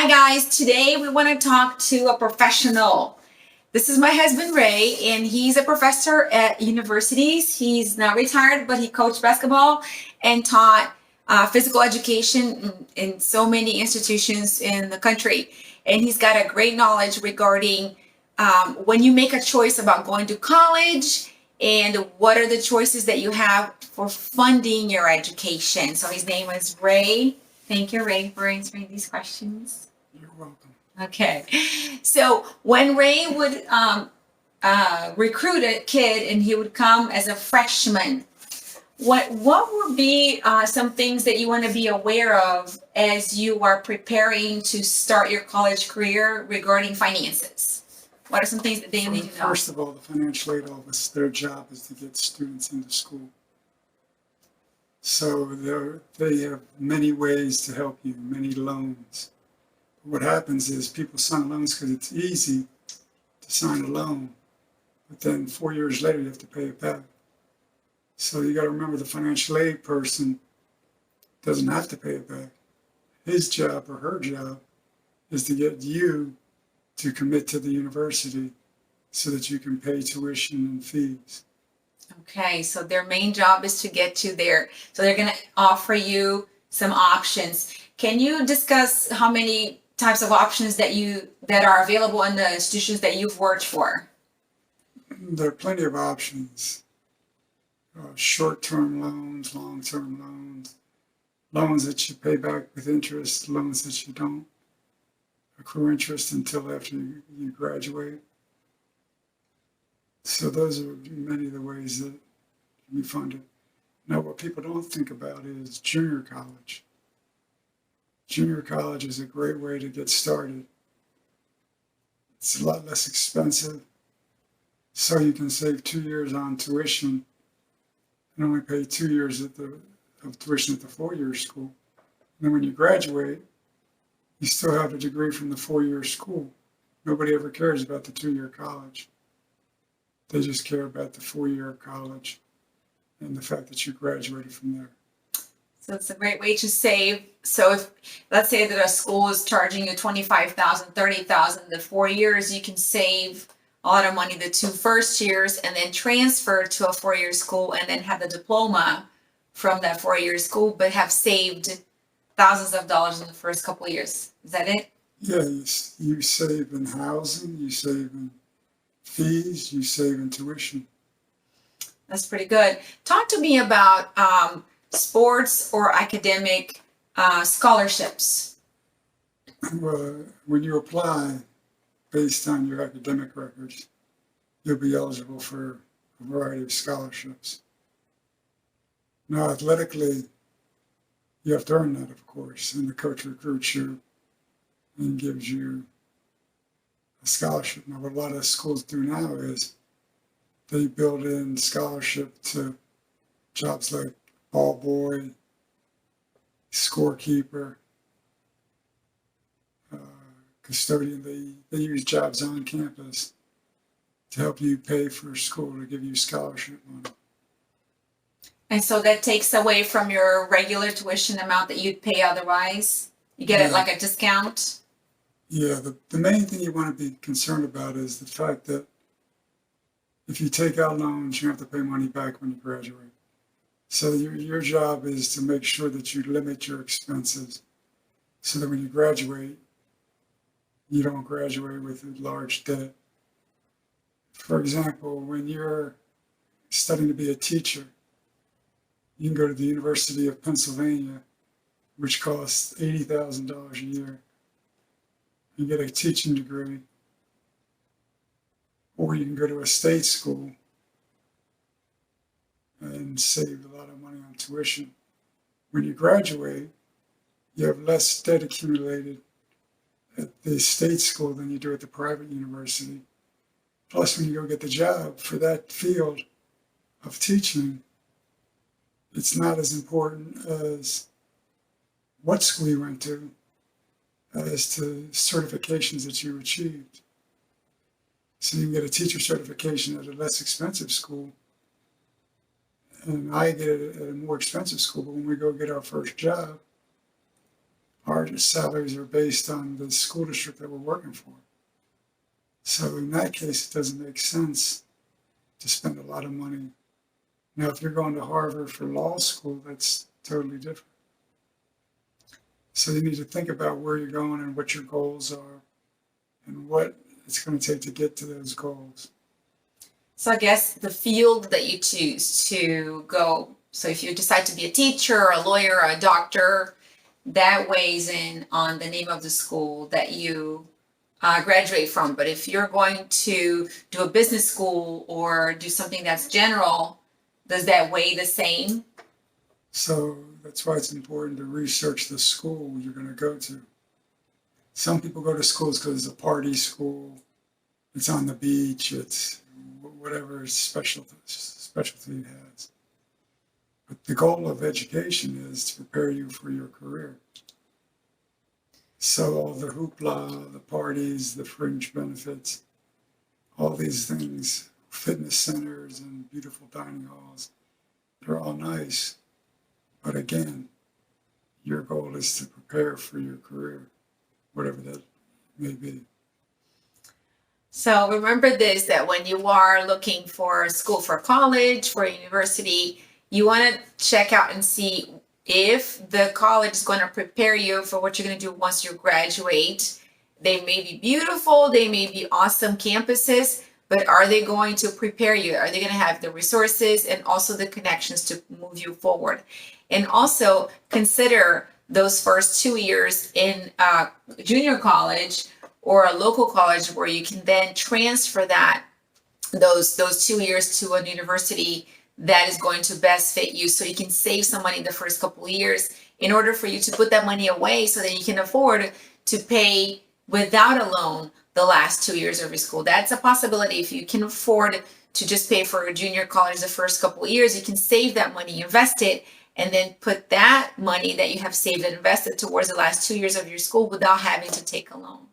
Hi guys, today we want to talk to a professional. This is my husband Ray, and he's a professor at universities. He's not retired, but he coached basketball and taught physical education in so many institutions in the country. And he's got a great knowledge regarding when you make a choice about going to college and what are the choices that you have for funding your education. So his name is Ray. Thank you, Ray, for answering these questions. You're welcome. Okay. So when Ray would recruit a kid and he would come as a freshman, what would be some things that you want to be aware of as you are preparing to start your college career regarding finances? What are some things that they need to know? First of all, the financial aid office, their job is to get students into school. So they have many ways to help you, many loans. What happens is people sign loans because it's easy to sign a loan, but then 4 years later you have to pay it back. So you got to remember the financial aid person doesn't have to pay it back. His job or her job is to get you to commit to the university so that you can pay tuition and fees. Okay, so their main job is to get to there. So they're going to offer you some options. Can you discuss how many types of options that are available in the institutions that you've worked for? There are plenty of options. Short-term loans, long-term loans, loans that you pay back with interest, loans that you don't accrue interest until after you graduate. So those are many of the ways that can be funded. Now, what people don't think about is junior college. Junior college is a great way to get started. It's a lot less expensive, so you can save 2 years on tuition and only pay 2 years of tuition at the 4-year school. And then when you graduate, you still have a degree from the 4-year school. Nobody ever cares about the 2-year college. They just care about the 4-year college and the fact that you graduated from there. So it's a great way to save. So if let's say that a school is charging you $25,000, $30,000, the 4 years, you can save a lot of money the 2 first years and then transfer to a 4-year school and then have the diploma from that 4-year school, but have saved thousands of dollars in the first couple of years. Is that it? Yeah, you save in housing, you save in fees, you save in tuition. That's pretty good. Talk to me about sports or academic scholarships. Well, when you apply based on your academic records, you'll be eligible for a variety of scholarships. Now, athletically, you have to earn that, of course, and the coach recruits you and gives you a scholarship. Now, what a lot of schools do now is they build in scholarship to jobs like ball boy, scorekeeper, custodian. They use jobs on campus to help you pay for school, to give you scholarship money. And so that takes away from your regular tuition amount that you'd pay otherwise. You get it like a discount. Yeah, the main thing you want to be concerned about is the fact that if you take out loans, you have to pay money back when you graduate. So your job is to make sure that you limit your expenses so that when you graduate, you don't graduate with a large debt. For example, when you're studying to be a teacher, you can go to the University of Pennsylvania, which costs $80,000 a year, and get a teaching degree. Or you can go to a state school and save a lot of money on tuition. When you graduate, you have less debt accumulated at the state school than you do at the private university. Plus, when you go get the job for that field of teaching, it's not as important as what school you went to as to certifications that you achieved. So you can get a teacher certification at a less expensive school, and I get it at a more expensive school. But when we go get our first job, Our salaries are based on the school district that we're working for. So in that case, it doesn't make sense to spend a lot of money. Now, if you're going to Harvard for law school, that's totally different. So you need to think about where you're going and what your goals are and what it's going to take to get to those goals. So I guess the field that you choose to go, so if you decide to be a teacher, a lawyer, or a doctor, that weighs in on the name of the school that you graduate from. But if you're going to do a business school or do something that's general, does that weigh the same? So that's why it's important to research the school you're going to go to. Some people go to schools because it's a party school, it's on the beach, it's whatever specialty it has. But the goal of education is to prepare you for your career. So all the hoopla, the parties, the fringe benefits, all these things, fitness centers and beautiful dining halls, they're all nice. But again, your goal is to prepare for your career, whatever that may be. So remember this, that when you are looking for a school, for college, for a university, you want to check out and see if the college is going to prepare you for what you're going to do once you graduate. They may be beautiful, they may be awesome campuses, but are they going to prepare you? Are they going to have the resources and also the connections to move you forward? And also consider those first 2 years in junior college or a local college where you can then transfer those 2 years to a university that is going to best fit you, so you can save some money the first couple of years in order for you to put that money away so that you can afford to pay without a loan the last 2 years of your school. That's a possibility. If you can afford to just pay for a junior college the first couple of years, you can save that money, invest it, and then put that money that you have saved and invested towards the last 2 years of your school without having to take a loan.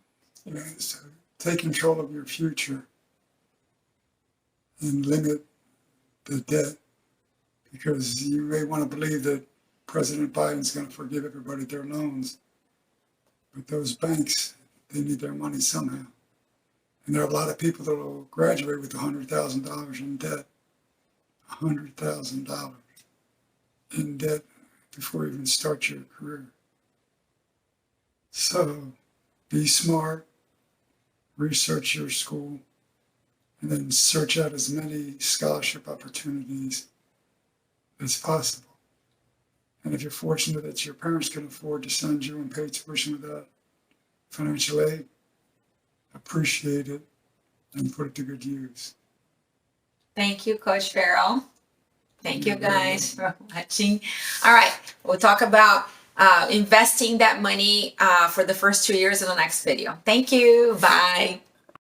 Yeah, so take control of your future and limit the debt, because you may want to believe that President Biden's going to forgive everybody their loans, but those banks, they need their money somehow. And there are a lot of people that will graduate with $100,000 in debt, $100,000 in debt before you even start your career. So be smart, research your school, and then search out as many scholarship opportunities as possible. And if you're fortunate that your parents can afford to send you and pay tuition without financial aid, appreciate it and put it to good use. Thank you, Coach Farrell. Thank you guys for watching. All right, we'll talk about investing that money for the first 2 years in the next video. Thank you. Bye.